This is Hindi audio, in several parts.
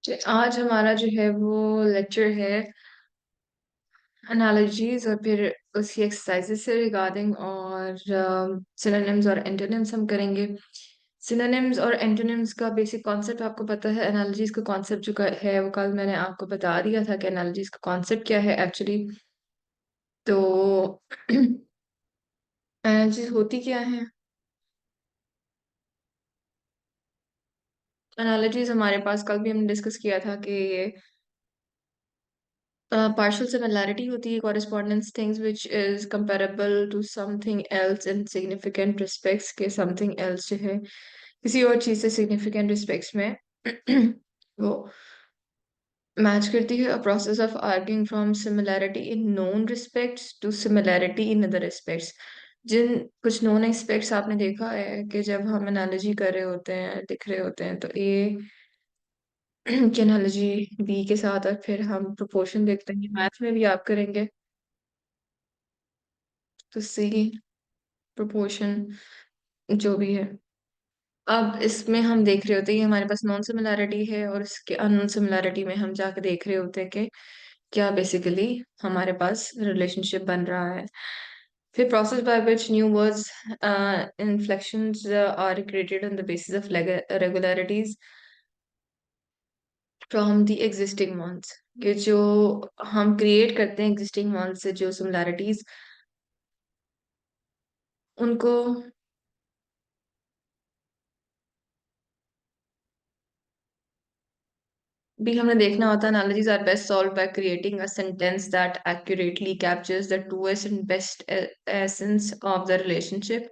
आज हमारा जो है वो लेक्चर है एनालॉजीज और फिर उसकी एक्सरसाइजेस से रिगार्डिंग और सिनोनिम्स और एंटोनिम्स हम करेंगे। सिनोनिम्स और एंटोनिम्स का बेसिक कॉन्सेप्ट आपको पता है। एनालॉजीज का कॉन्सेप्ट जो है वो कल मैंने आपको बता दिया था कि एनालॉजीज का कॉन्सेप्ट क्या है एक्चुअली। तो एनालॉजीज होती क्या है? एनालॉजीज हमारे पास कल भी हमने डिस्कस किया था कि ये partial similarity होती है, correspondence things which is comparable to something else in significant respects के something else जो है किसी और चीज से significant respects में वो मैच करती है। a process of arguing from similarity in known respects to similarity in other respects। जिन कुछ नोन एस्पेक्ट्स आपने देखा है कि जब हम एनालॉजी कर रहे होते हैं दिख रहे होते हैं तो ए की एनालॉजी बी के साथ और फिर हम प्रोपोर्शन देखते हैं, मैथ में भी आप करेंगे तो सी प्रोपोर्शन जो भी है। अब इसमें हम देख रहे होते हैं कि हमारे पास नॉन सिमिलैरिटी है और इसके अननोन सिमिलैरिटी में हम जाके देख रहे होते हैं कि क्या बेसिकली हमारे पास रिलेशनशिप बन रहा है। फिर process by which new words inflections are created on the basis of regularities from the existing ones. कि जो हम क्रिएट करते हैं एग्जिस्टिंग वंस से जो सिमिलैरिटीज उनको भी हमने देखना होता है। Analogies are best solved by creating a sentence that accurately captures the truest and best essence of the relationship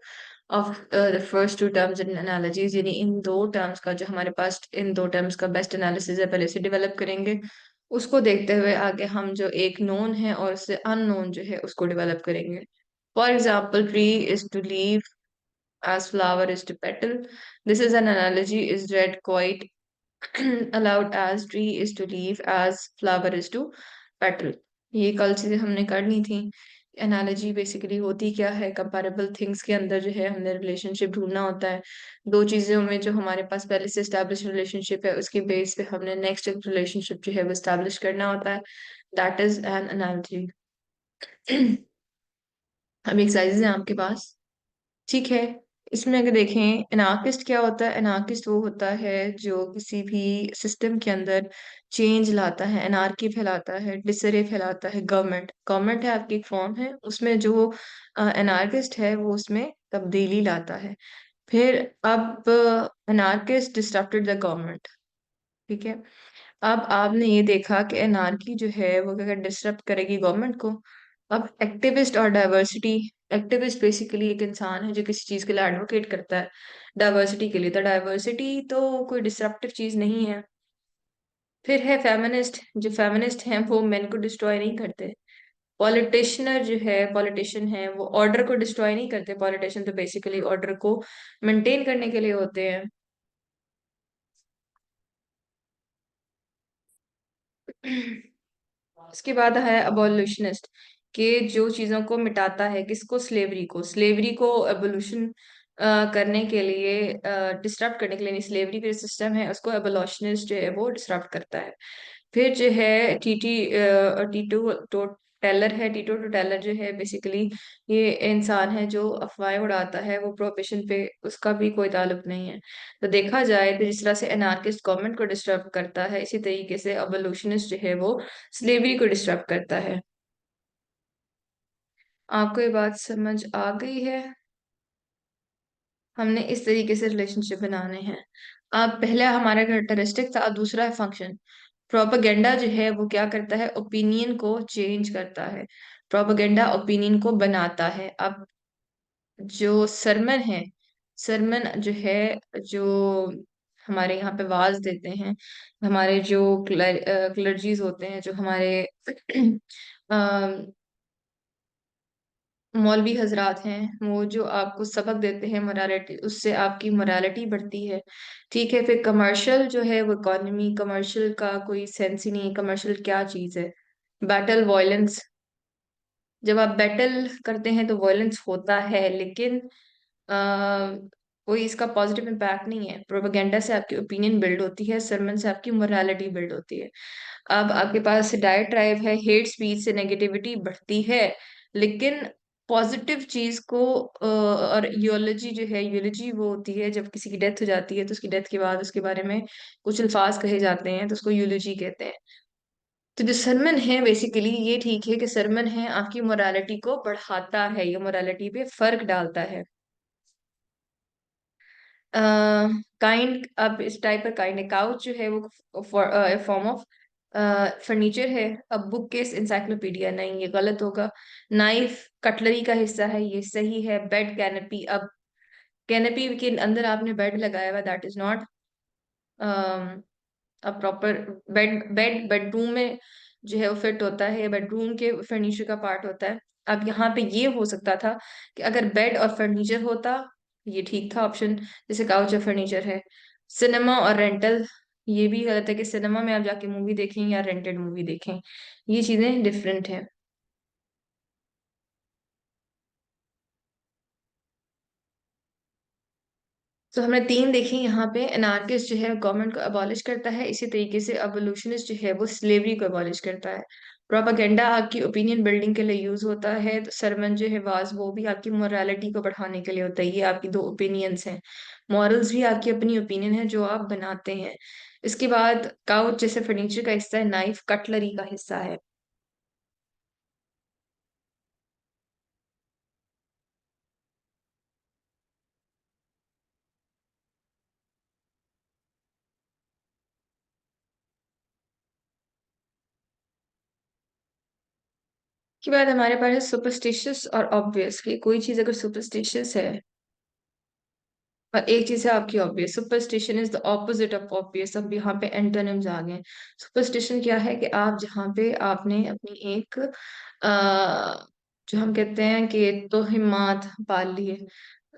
of the first two terms in analogies। यानी इन दो टर्म्स का जो हमारे पास इन दो टर्म्स का बेस्ट एनालिसिस है पहले से डेवलप करेंगे। उसको देखते हुए आगे हम जो एक नोन है और उससे अननोन जो है उसको डेवलप करेंगे। For example tree is to leave as flower is to petal। This is an analogy is read quite allowed as tree is to leaf as flower is to petal। ये कल चीजें हमने करनी थी। एनालॉजी बेसिकली होती क्या है? कंपैरेबल थिंग्स के अंदर जो है हमने रिलेशनशिप ढूंढना होता है। दो चीजों में जो हमारे पास पहले से एस्टेब्लिश रिलेशनशिप है उसके बेस पे हमने नेक्स्ट एक रिलेशनशिप जो है वो एस्टेब्लिश करना होता है। That is an analogy. हम एक्सरसाइजेज हैं आपके पास, ठीक है। इसमें अगर देखें एनार्किस्ट क्या होता है? एनार्किस्ट वो होता है जो किसी भी सिस्टम के अंदर चेंज लाता है, एनार्की फैलाता है, डिसरे फैलाता है। गवर्नमेंट गवर्नमेंट है आपकी एक फॉर्म है, उसमें जो एनार्किस्ट है वो उसमें तब्दीली लाता है। फिर अब एनार्किस्ट डिस्टर्बेड द गवर्नमेंट, ठीक है। अब आपने ये देखा कि एनार्की जो है वो क्या डिस्टर्ब करेगी गवर्नमेंट को। अब एक्टिविस्ट और डाइवर्सिटी। एक्टिविस्ट बेसिकली एक इंसान है जो किसी चीज के लिए एडवोकेट करता है डाइवर्सिटी के लिए, तो डाइवर्सिटी तो कोई डिस्ट्रप्टिव चीज नहीं है। फिर है फेमिनिस्ट। जो फेमिनिस्ट हैं वो मेन को डिस्ट्रॉय नहीं करते। पॉलिटिशियनर जो है पॉलिटिशियन है वो ऑर्डर को डिस्ट्रॉय नहीं करते। पॉलिटिशियन तो बेसिकली ऑर्डर को मेंटेन करने के लिए होते हैं। उसके बाद है अबोल्यूशनिस्ट, कि जो चीजों को मिटाता है। किसको? स्लेवरी को एबोल्यूशन करने के लिए, डिस्टर्ब करने के लिए, स्लेवरी का सिस्टम है उसको एबोल्यूशनिस्ट जो है वो डिस्टर्ब करता है। फिर जो है टीटू टो टेलर है। टीटो टू टेलर जो है बेसिकली ये इंसान है जो अफवाहें उड़ाता है, वो प्रोफेशन पे उसका भी कोई ताल्लुक नहीं है। तो देखा जाए तो जिस तरह से एनार्किस्ट गवर्नमेंट को डिस्टर्ब करता है इसी तरीके से अबोल्यूशनिस्ट जो है वो स्लेवरी को डिस्टर्ब करता है। आपको ये बात समझ आ गई है? हमने इस तरीके से रिलेशनशिप बनाने हैं। अब पहला हमारा कैरेक्टरिस्टिक था, अब दूसरा है फंक्शन। प्रोपेगेंडा जो है वो क्या करता है? ओपिनियन को चेंज करता है। प्रोपेगेंडा ओपिनियन को बनाता है। अब जो सरमन है, सरमन जो है, जो हमारे यहाँ पे वाज देते हैं, हमारे जो क्लर्जीज होते हैं, जो हमारे मौलवी हजरात हैं, वो जो आपको सबक देते हैं मोरालिटी, उससे आपकी मोरालिटी बढ़ती है, ठीक है। फिर कमर्शियल जो है वो इकोनॉमी, कमर्शियल का कोई सेंस ही नहीं। कमर्शियल क्या चीज है? Battle violence. जब आप बैटल करते हैं तो वायलेंस होता है, लेकिन कोई इसका पॉजिटिव इम्पैक्ट नहीं है। प्रोपेगेंडा से आपकी ओपिनियन बिल्ड होती है, सरमन से आपकी मोरालिटी बिल्ड होती है। अब आपके पास डायट्राइब है, हेट स्पीच से नेगेटिविटी बढ़ती है, लेकिन पॉजिटिव चीज को और यूलोजी जो है, यूलोजी वो होती है जब किसी की डेथ हो जाती है तो उसकी डेथ के बाद उसके बारे में कुछ अल्फाज कहे जाते हैं तो उसको यूलोजी कहते हैं। तो जो सरमन है बेसिकली ये ठीक है कि सरमन है आपकी मोरालिटी को बढ़ाता है, ये मोरालिटी पे फर्क डालता है। काइंड, अब इस टाइप का काइंड है। काउच जो है वो फॉर्म ऑफ फर्नीचर है। अब बुक केस इंसाइक्लोपीडिया, नहीं ये गलत होगा। नाइफ कटलरी का हिस्सा है, ये सही है। बेड कैनपी, अब कैनपी के अंदर आपने बेड लगाया हुआ, दैट इज नॉट अब प्रॉपर। बेडरूम में जो है वो फिट होता है, बेडरूम के फर्नीचर का पार्ट होता है। अब यहाँ पे ये हो सकता था कि अगर बेड और फर्नीचर होता, ये ठीक था ऑप्शन, जैसे काउच और फर्नीचर है। सिनेमा और रेंटल, ये भी गलत है कि सिनेमा में आप जाके मूवी देखें या रेंटेड मूवी देखें, ये चीजें डिफरेंट हैं। तो हमने तीन देखी यहाँ पे। एनार्किस्ट जो है गवर्नमेंट को अबॉलिश करता है, इसी तरीके से अबोल्यूशनिस्ट जो है वो स्लेवरी को अबॉलिश करता है। प्रोपागेंडा आपकी ओपिनियन बिल्डिंग के लिए यूज होता है। तो सरमन जो है वाज वो भी आपकी मोरालिटी को बढ़ाने के लिए होता है। ये आपकी दो ओपिनियंस हैं। मॉरल्स भी आपकी अपनी ओपिनियन है जो आप बनाते हैं। इसके बाद काउच जैसे फर्नीचर का हिस्सा है, नाइफ कटलरी का हिस्सा है। के बाद हमारे पास है सुपरस्टिशियस और ऑब्वियस। कि कोई चीज अगर सुपरस्टिशियस है और एक चीज है आपकी obvious, superstition is the opposite of obvious. अब यहाँ पे एंटोनिम्स आ गए। सुपरस्टिशन क्या है कि आप जहाँ पे आपने अपनी एक जो हम कहते हैं कि तोहिमात पाल ली है।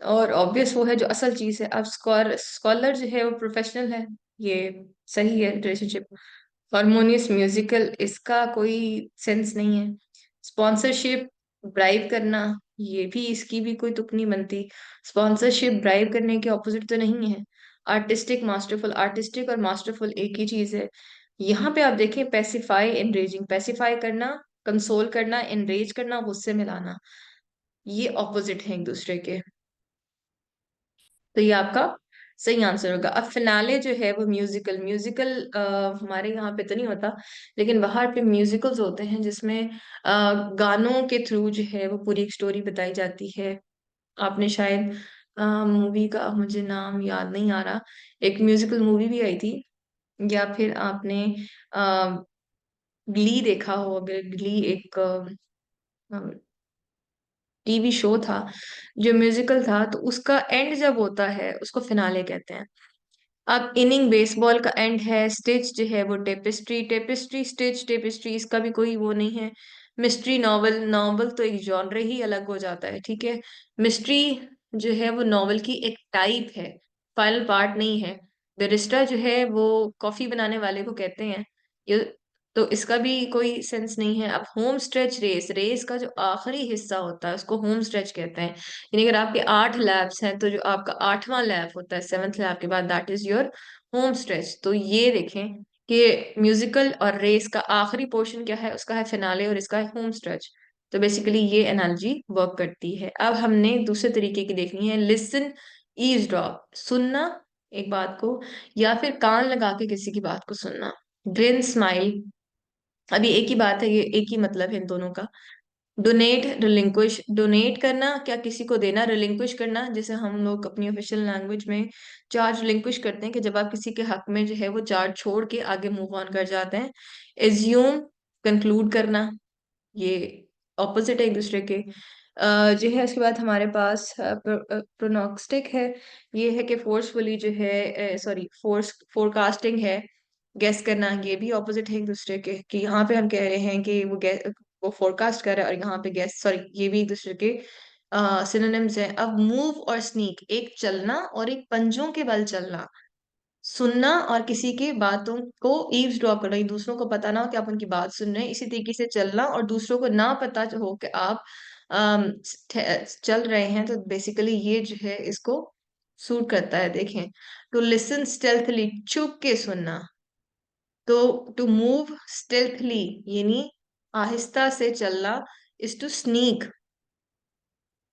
और ऑब्वियस वो है जो असल चीज है। अब स्कॉलर जो है वो प्रोफेशनल है, ये सही है। रिलेशनशिप, हारमोनियस म्यूजिकल, इसका कोई सेंस नहीं है। स्पॉन्सरशिप, ब्राइब करना, ये भी इसकी भी कोई तुक नहीं बनती। स्पॉन्सरशिप ब्राइब करने के ऑपोजिट तो नहीं है। आर्टिस्टिक मास्टरफुल, आर्टिस्टिक और मास्टरफुल एक ही चीज है। यहाँ पे आप देखें पैसिफाई एनरेजिंग, पैसिफाई करना कंसोल करना, एनरेज करना गुस्से में लाना, ये ऑपोजिट है एक दूसरे के। तो ये आपका सही आंसर होगा। अब फिनाले जो है वो म्यूजिकल, म्यूजिकल हमारे यहाँ पे तो नहीं होता, लेकिन बाहर पे म्यूजिकल्स होते हैं जिसमें गानों के थ्रू जो है वो पूरी एक स्टोरी बताई जाती है। आपने शायद मूवी का मुझे नाम याद नहीं आ रहा, एक म्यूजिकल मूवी भी आई थी, या फिर आपने ग्ली देखा हो, अगर ग्ली एक टीवी शो था जो म्यूजिकल था, तो उसका एंड जब होता है उसको फिनाले कहते हैं। अब इनिंग बेसबॉल का एंड है। स्टिच जो है वो टेपिस्ट्री, टेपिस्ट्री स्टिच टेपिस्ट्री, इसका भी कोई वो नहीं है। मिस्ट्री नॉवल, नॉवल तो एक जॉनर ही अलग हो जाता है, ठीक है। मिस्ट्री जो है वो नॉवल की एक टाइप है, फाइनल पार्ट नहीं है। बैरिस्टा जो है वो कॉफी बनाने वाले को कहते हैं। ये तो इसका भी कोई सेंस नहीं है। अब होम स्ट्रेच रेस, रेस का जो आखिरी हिस्सा होता है उसको होम स्ट्रेच कहते हैं। यानी अगर आपके 8 लैप्स हैं तो जो आपका 8वां लैप होता है, 7th लैप के बाद, that is your home stretch. तो ये देखें कि म्यूजिकल और रेस का आखिरी पोर्शन क्या है, उसका है फिनाले और इसका है होम स्ट्रेच। तो बेसिकली ये एनालॉजी वर्क करती है। अब हमने दूसरे तरीके की देखनी है, लिसन, ईज ड्रॉप, सुनना एक बात को या फिर कान लगा के किसी की बात को सुनना। ग्रिन, स्माइल, अभी एक ही बात है, ये एक ही मतलब है इन दोनों का। डोनेट, रिलिंक्विश, डोनेट करना क्या किसी को देना, रिलिंक्विश करना जैसे हम लोग अपनी ऑफिशियल लैंग्वेज में चार्ज रिलिंक्विश करते हैं कि जब आप किसी के हक में जो है वो चार्ज छोड़ के आगे मूव ऑन कर जाते हैं। एज्यूम, कंक्लूड करना, ये ऑपोजिट है एक दूसरे के। जो है उसके बाद हमारे पास प्रोनोस्टिक है। ये है कि फोर्सफुली जो है, सॉरी फोरकास्टिंग है, गेस करना, ये भी ऑपोजिट है एक दूसरे के। कि यहाँ पे हम कह रहे हैं कि वो फोरकास्ट कर रहा है, और यहाँ पे गेस, सॉरी, ये भी एक दूसरे के सिनोनिम्स हैं। अब मूव और स्नीक, एक चलना और एक पंजों के बल चलना। सुनना और किसी की बातों को ईव्स ड्रॉप करना, ये दूसरों को पता ना हो कि आप उनकी बात सुन रहे हैं। इसी तरीके से चलना और दूसरों को ना पता हो कि आप चल रहे हैं। तो बेसिकली ये जो है इसको सूट करता है, देखें। टू लिसन स्टेल्थली, चुप के सुनना। तो टू मूव स्टेल्थली यानी आहिस्ता से चलना, इज टू स्नीक।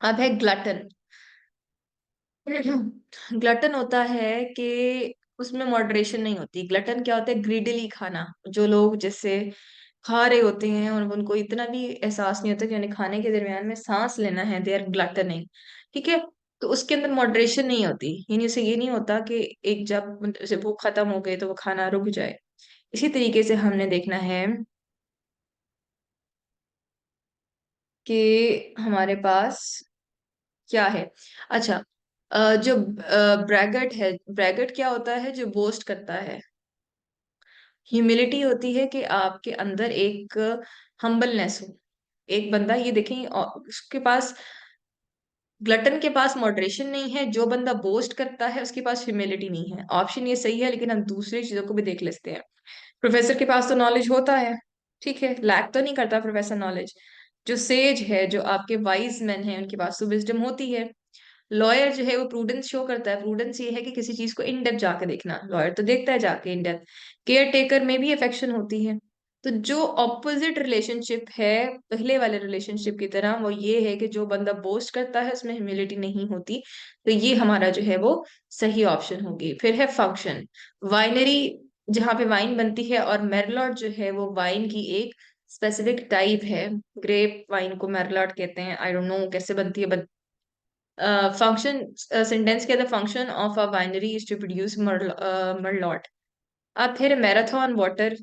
अब है ग्लटन। ग्लटन होता है कि उसमें मॉडरेशन नहीं होती। ग्लटन क्या होता है? ग्रीडली खाना। जो लोग जैसे खा रहे होते हैं और उनको इतना भी एहसास नहीं होता कि उन्हें खाने के दरमियान में सांस लेना है, दे आर ग्लटनिंग। ठीक है। तो उसके अंदर मॉडरेशन नहीं होती, यानी उसे ये नहीं होता कि एक जब उसे भूख खत्म हो गई तो वो खाना रुक जाए। इसी तरीके से हमने देखना है कि हमारे पास क्या है। अच्छा, जो ब्रैगट है, ब्रैगट क्या होता है? जो बोस्ट करता है। ह्यूमिलिटी होती है कि आपके अंदर एक हम्बलनेस हो। एक बंदा, ये देखें, उसके पास, ग्लटन के पास मॉडरेशन नहीं है। जो बंदा बोस्ट करता है उसके पास ह्यूमिलिटी नहीं है। ऑप्शन ये सही है, लेकिन हम दूसरी चीजों को भी देख लेते हैं। प्रोफेसर के पास तो नॉलेज होता है, ठीक है, लैक तो नहीं करता प्रोफेसर नॉलेज। जो सेज है, जो आपके वाइज मैन है, उनके पास तो विजडम होती है। लॉयर जो है वो प्रूडेंस शो करता है। प्रूडेंस ये है कि किसी चीज को इन डेप्थ जाके देखना, लॉयर तो देखता है जाके इन डेप्थ। केयर टेकर में भी अफेक्शन होती है। तो जो ऑपोजिट रिलेशनशिप है पहले वाले रिलेशनशिप की तरह, वो ये है कि जो बंदा बोस्ट करता है उसमें ह्यूमिलिटी नहीं होती। तो ये हमारा जो है वो सही ऑप्शन होगी। फिर है फंक्शन। वाइनरी, जहाँ पे वाइन बनती है, और मेरलॉट जो है वो वाइन की एक स्पेसिफिक टाइप है। ग्रेप वाइन को मेरलॉट कहते हैं। आई डोंट नो कैसे बनती है। फंक्शन सेंटेंस के, the function of a winery is to produce merlot. अब फिर मैराथन वाटर,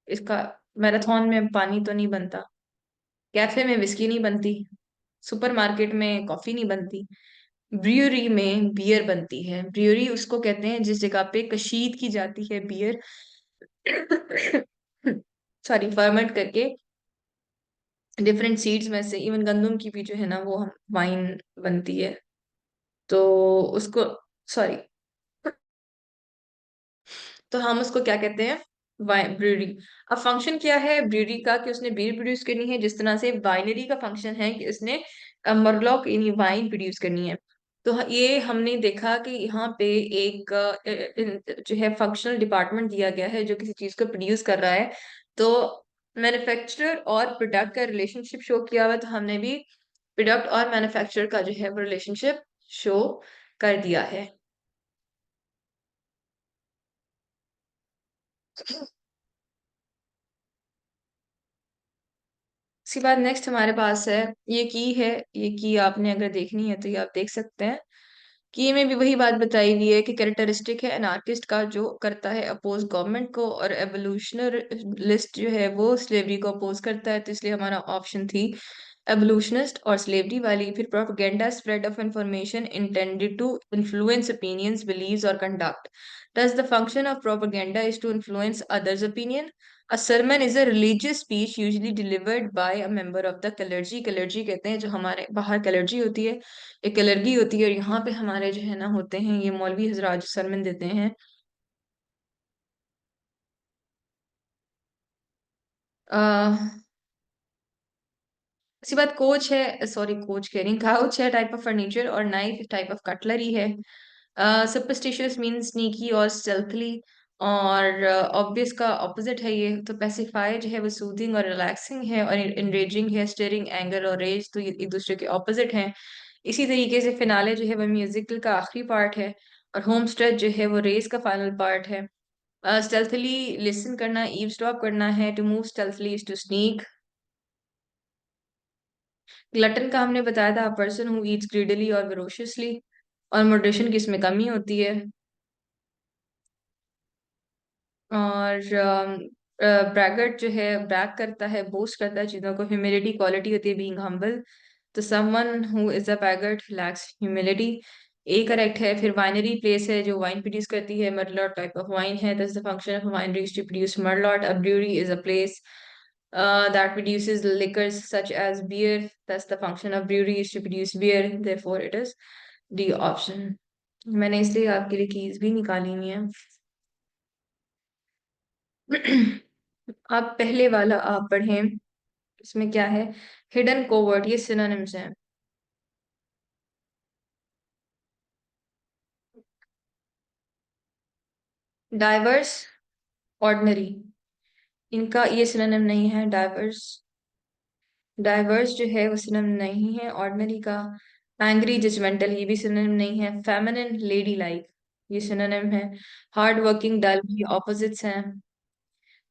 इसका, मैराथन में पानी तो नहीं बनता। कैफे में विस्की नहीं बनती। सुपरमार्केट में कॉफी नहीं बनती। ब्रियरी में बियर बनती है। ब्रियरी उसको कहते हैं जिस जगह पे कशीद की जाती है बियर, सॉरी, फर्मेंट करके डिफरेंट सीड्स में से, इवन गंदम की भी जो है ना वो वाइन बनती है। तो उसको, सॉरी, तो हम उसको क्या कहते हैं? ब्रूरी। अब फंक्शन क्या है ब्रूरी का? कि उसने बीयर प्रोड्यूस करनी है, जिस तरह से बाइनरी का फंक्शन है कि उसने मरलॉक यानी वाइन प्रोड्यूस करनी है। तो ये हमने देखा कि यहाँ पे एक जो है फंक्शनल डिपार्टमेंट दिया गया है जो किसी चीज को प्रोड्यूस कर रहा है। तो मैन्युफैक्चरर और प्रोडक्ट का रिलेशनशिप शो किया हुआ है, तो हमने भी प्रोडक्ट और मैन्युफैक्चरर का जो है वो रिलेशनशिप शो कर दिया है। इसके बाद नेक्स्ट हमारे पास है, ये की है। ये की आपने अगर देखनी है तो ये आप देख सकते हैं। की में भी वही बात बताई हुई है कि कैरेक्टरिस्टिक है एनार्किस्ट का, जो करता है अपोज गवर्नमेंट को, और एवोल्यूशनरिस्ट जो है वो स्लेवरी को अपोज करता है। तो इसलिए हमारा ऑप्शन थी एवोल्यूशनिस्ट और स्लेवरी वाली। फिर propaganda, spread of information intended to influence opinions, beliefs और conduct. Thus, the function of propaganda is to influence others' opinion. A sermon is a religious speech usually delivered by a member of the clergy. clergy कहते हैं जो हमारे बाहर clergy होती है, एक कलरगी होती है, और यहाँ पे हमारे जो है ना होते हैं ये मौलवी हजरात जो सरमन देते हैं। उसके बाद कोच है, सॉरी कोच कह रही हूँ, काउच है टाइप ऑफ फर्नीचर, और नाइफ टाइप ऑफ कटलरी है। सुपरस्टिशियस मीन स्नीकी और स्टेल्थली, और ऑब्वियस का ऑपोजिट है ये। तो पैसिफाई जो है वो सूदिंग और रिलैक्सिंग है, और एनरेजिंग है स्टेरिंग, एंगर और रेज, तो ये एक दूसरे के ऑपोजिट हैं। इसी तरीके से फिनाले जो है वो म्यूजिकल का आखिरी पार्ट है, और होम स्ट्रेच जो है वो रेस का फाइनल पार्ट है। स्टेल्थली लिसन करना, ईव्सड्रॉप करना है। To move stealthily is to sneak. Glutton का हमने बताया था, पर्सन हु ईट्स ग्रीडली और वेरोशियसली, और मॉडरेशन की इसमें कमी होती है। और ब्रैगट जो है ब्रैग करता है, बोस्ट करता है चीजों को। ह्यूमिलिटी क्वालिटी होती है बीइंग हम्बल। तो someone who is a braggart lacks humility. A correct है। फिर वाइनरी प्लेस है जो वाइन प्रोड्यूस करती है, मर्लॉट टाइप ऑफ वाइन है, that's the function of winery is to produce merlot. A brewery is a place that produces liquors such as beer. Thus, the function of brewery is to produce beer. Therefore, it is D option. मैंने इसलिए आपके लिए कीज भी निकाली हुई है। आप पहले वाला आप पढ़ें, इसमें क्या है? हिडन कोवर्ट, ये सिनोनिम्स हैं। डाइवर्स, ऑर्डिनरी, इनका ये सिनोनिम नहीं है। डाइवर्स, डाइवर्स जो है वो सिनोनिम नहीं है ऑर्डिनरी का। एंग्री, जजमेंटल, ये भी सिनोनिम नहीं है। फेमिनिन, लेडी लाइक, ये सिनोनिम है। हार्ड वर्किंग, डल, ये ऑपोजिट्स हैं।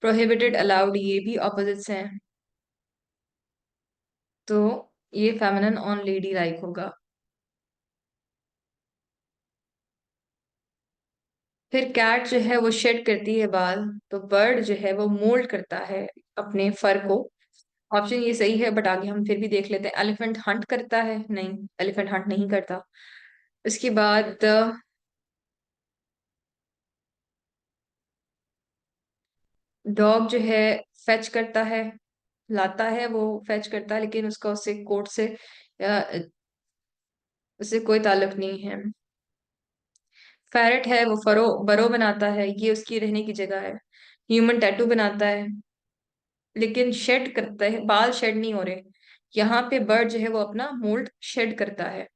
प्रोहिबिटेड, अलाउड, ये भी ऑपोजिट्स हैं। तो ये फेमिनिन ऑन लेडी लाइक होगा। फिर कैट जो है वो शेड करती है बाल। तो बर्ड जो है वो मोल्ड करता है अपने फर को। ऑप्शन ये सही है, बट आगे हम फिर भी देख लेते हैं। एलिफेंट हंट करता है? नहीं, एलिफेंट हंट नहीं करता। इसके बाद डॉग जो है फेच करता है, लाता है, वो फेच करता है, लेकिन उसका उससे कोर्ट से उससे कोई ताल्लुक नहीं है। पैरट है वो फरो बरो बनाता है, ये उसकी रहने की जगह है। ह्यूमन टैटू बनाता है, लेकिन शेड करता है, बाल शेड नहीं हो रहे। यहाँ पे बर्ड जो है वो अपना मोल्ड शेड करता है।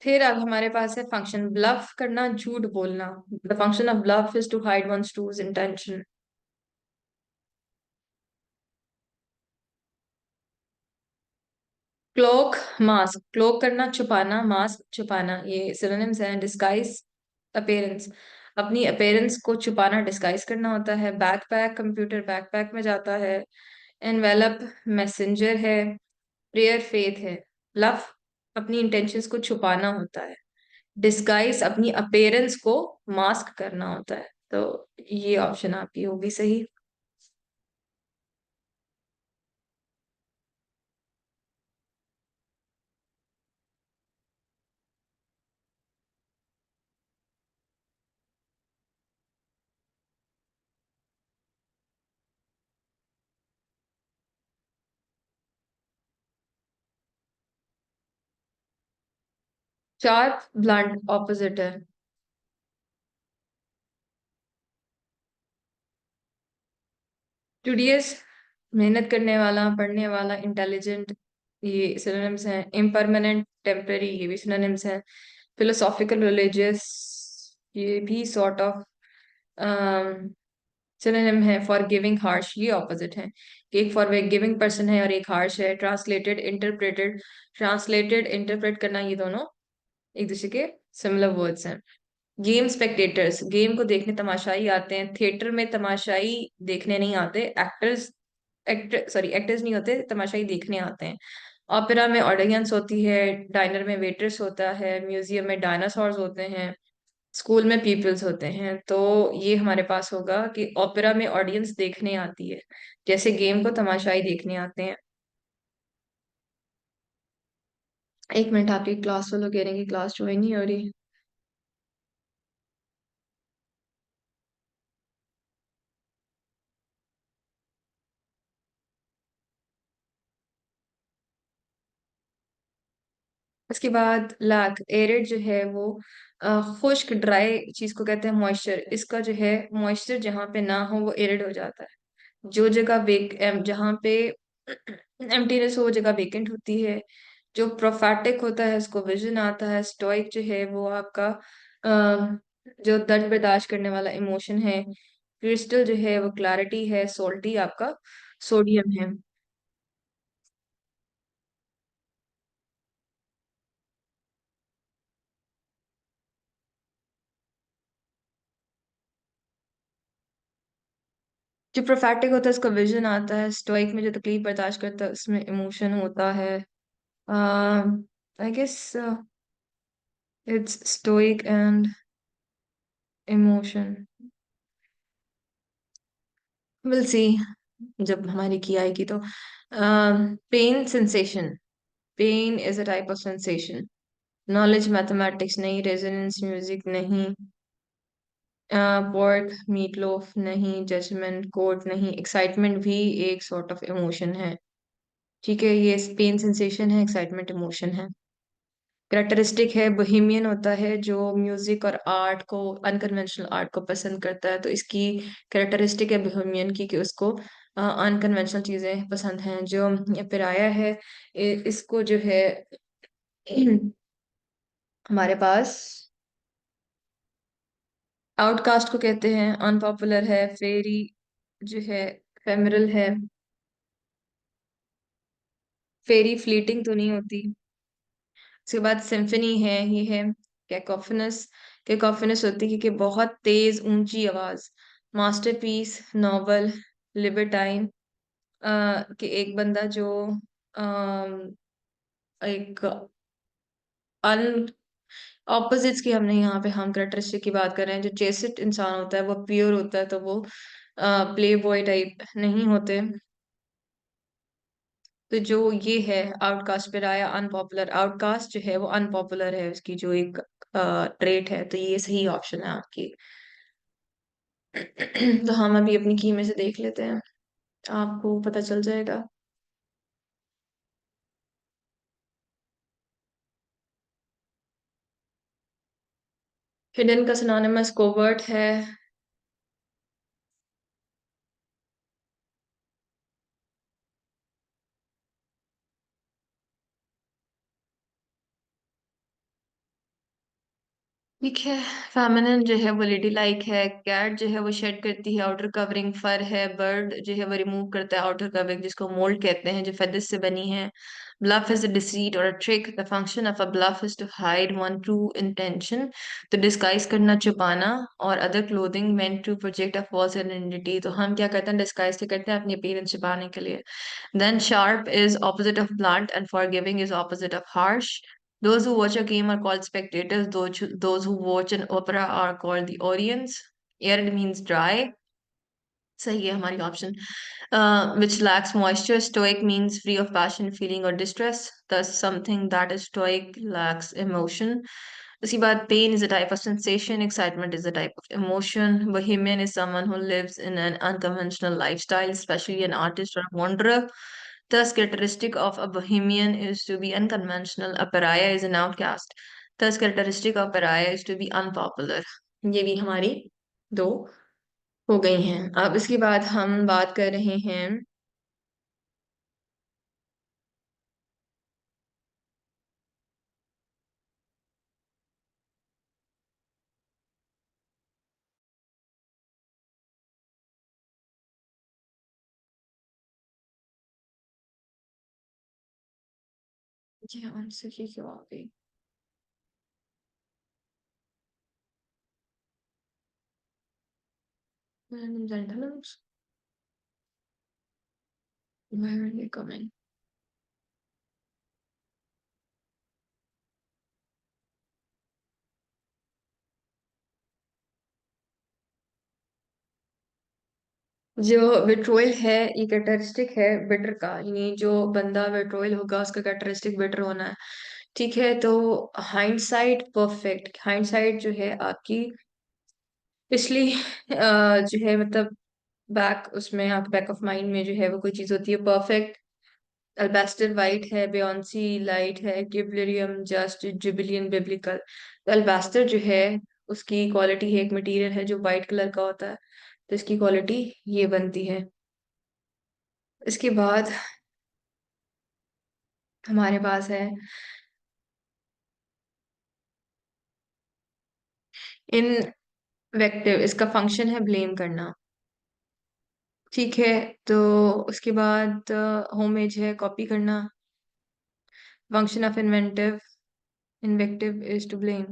फिर अब हमारे पास है फंक्शन ब्लफ करना, झूठ बोलना। The function of bluff is to hide one's true intention. Cloak, mask, cloak करना छुपाना, मास्क छुपाना, ये सिनोनिम्स हैं। डिस्गाइज, अपीयरेंस, अपनी अपीयरेंस को छुपाना डिस्गाइज करना होता है। बैकपैक, कंप्यूटर बैकपैक में जाता है। एनवेलप, मैसेंजर है। प्रेयर, फेथ है। ब्लफ, अपनी इंटेंशंस को छुपाना होता है। डिस्गाइज, अपनी अपीयरेंस को मास्क करना होता है। तो ये ऑप्शन आपकी होगी सही। शार्प, ब्लंट, ऑपोजिट है। स्टूडियस, मेहनत करने वाला, पढ़ने वाला, इंटेलिजेंट, ये सिनोनिम्स हैं। इम्परमानेंट, टेम्पररी, ये भी सिनोनिम्स हैं। फिलोसॉफिकल, रिलीजियस, ये भी सॉर्ट ऑफ सिनोनिम है। फॉर गिविंग, हार्श, ये ऑपोजिट है। एक फॉर गिविंग पर्सन है और एक हार्श है। ट्रांसलेटेड, इंटरप्रेटेड, ट्रांसलेटेड, इंटरप्रेट करना, ये दोनों एक दूसरे के सिमिलर वर्ड्स हैं। गेम स्पेक्टेटर्स, गेम को देखने तमाशाई आते हैं। थिएटर में तमाशाई देखने नहीं आते। एक्टर्स, एक्टर्स नहीं होते, तमाशाई देखने आते हैं। ओपेरा में ऑडियंस होती है। डाइनर में वेटर्स होता है। म्यूजियम में डायनासोर्स होते हैं। स्कूल में पीपल्स होते हैं। तो ये हमारे पास होगा कि ओपेरा में ऑडियंस देखने आती है, जैसे गेम को तमाशाई देखने आते हैं। एक मिनट, आपकी क्लास वालों कह रहे हैं कि क्लास ज्वाइन नहीं हो रही। उसके बाद लैक, एरिड जो है वो खुश्क, ड्राई चीज को कहते हैं मॉइस्चर। इसका जो है मॉइस्चर जहाँ पे ना हो वो एरिड हो जाता है। जो जगह जहाँ पे एम्प्टीनेस हो वो जगह वेकेंट होती है। जो प्रोफेटिक होता है उसको विजन आता है। स्टोइक जो है वो आपका जो दर्द बर्दाश्त करने वाला इमोशन है। क्रिस्टल जो है वो क्लैरिटी है। सोल्टी आपका सोडियम है। जो प्रोफेटिक होता है उसका विजन आता है। स्टोइक में जो तकलीफ बर्दाश्त करता है उसमें इमोशन होता है। I guess it's stoic and emotion. Will see, जब हमारी की आएगी तो। Pain, sensation, pain is a type of sensation. Knowledge, mathematics नहीं। रेजोनेंस म्यूजिक नहीं। पोर्क, मीट लोफ नहीं। जजमेंट, कोर्ट नहीं। एक्साइटमेंट भी एक सॉर्ट ऑफ इमोशन है। ठीक है, ये पेन सेंसेशन है, एक्साइटमेंट इमोशन है। करेक्टरिस्टिक है, बोहेमियन होता है, जो म्यूजिक और आर्ट को, अनकन्वेंशनल आर्ट को पसंद करता है। तो इसकी करेक्टरिस्टिक है बोहेमियन की, कि उसको अनकन्वेंशनल चीजें पसंद हैं। जो फिर आया है, इसको जो है हमारे पास आउटकास्ट को कहते हैं, अनपॉपुलर है, फेरी जो है, फेमरल है, फेरी फ्लीटिंग तो नहीं होती। उसके बाद सिम्फनी है, ये है कैकोफनस। कैकोफनस होती है क्योंकि बहुत तेज ऊंची आवाज। मास्टरपीस, नॉवल, लिबर्टाइन, कि एक बंदा जो अम, एक अन ऑपोजिट्स की, हमने यहाँ पे हम करेक्टरिस्टिक की बात कर रहे हैं। जो चेसिट इंसान होता है वो प्योर होता है, तो वो प्ले बॉय टाइप नहीं होते। तो जो ये है आउटकास्ट पे आया अनपॉपुलर, आउटकास्ट जो है वो अनपॉपुलर है, उसकी जो एक ट्रेट है, तो ये सही ऑप्शन है आपकी। तो हम अभी अपनी की में से देख लेते हैं, आपको पता चल जाएगा। हिडन का सिनोनिमस कोवर्ट है। ठीक है, फेमिनिन जो है वो लेडी लाइक है। कैट जो है वो शेड करती है आउटर कवरिंग, फर है। बर्ड जो है वो रिमूव करता है आउटर कवरिंग, जिसको मोल्ड कहते हैं, जो फेदर्स से बनी है। ब्लफ इज अ डिसीट और a trick. The function of a bluff is to hide one true intention, तो डिस्गाइज करना, छुपाना। और other clothing meant to project a false identity, तो हम क्या करते हैं, डिस्गाइज क्या करते हैं, अपनी अपीयरेंस छुपाने के लिए। Then sharp is opposite of blunt and forgiving is opposite of harsh. Those who watch a game are called spectators. Those who watch an opera are called the audience. Arid means dry. सही है हमारी option. Which lacks moisture. Stoic means free of passion, feeling or distress. Thus something that is stoic lacks emotion. उसके बाद pain is a type of sensation, excitement is a type of emotion. Bohemian is someone who lives in an unconventional lifestyle, especially an artist or a wanderer. Thus characteristic of a bohemian is to be unconventional. A pariah is an outcast. Thus characteristic of pariah is to be unpopular. ये भी हमारी दो हो गई हैं। अब इसके बाद हम बात कर रहे हैं। जी आंसर की क्यों आ गई? Random gentlemen, where are they coming? जो विट्रोइल है, ये कैरेक्टरिस्टिक है बिटर का, यानी जो बंदा विट्रोइल होगा उसका कैरेक्टरिस्टिक बिटर होना है। ठीक है, तो हाइंडसाइट परफेक्ट, हाइंडसाइट जो है आपकी पिछली जो है मतलब बैक, उसमें आपके बैक ऑफ माइंड में जो है वो कोई चीज होती है परफेक्ट। अल्बास्टर वाइट है, बेयोंसी लाइट है, गिबलियम जस्ट, जिबिलियन बिब्लिकल। तो अल्बास्टर जो है उसकी क्वालिटी है, एक मटेरियल है जो वाइट कलर का होता है, तो इसकी क्वालिटी ये बनती है। इसके बाद हमारे पास है इनवेक्टिव, इसका फंक्शन है ब्लेम करना। ठीक है, तो उसके बाद होमेज है कॉपी करना। Function of inventive, invective is to blame.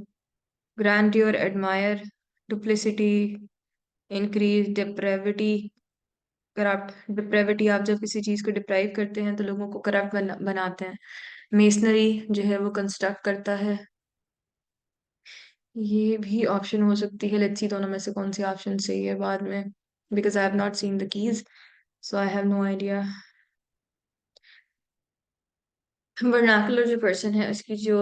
Grandeur, admire, duplicity, increase, depravity, corrupt. Depravity, आप जब किसी चीज को डिप्राइव करते हैं तो लोगों को करप्ट बनाते हैं। मेसनरी जो है वो कंस्ट्रक्ट करता है। ये भी ऑप्शन हो सकती है, लेट्स सी दोनों में से कौन सी ऑप्शन सही है बाद में, because I have not seen the keys, so I have no idea. Vernacular जो पर्सन है उसकी जो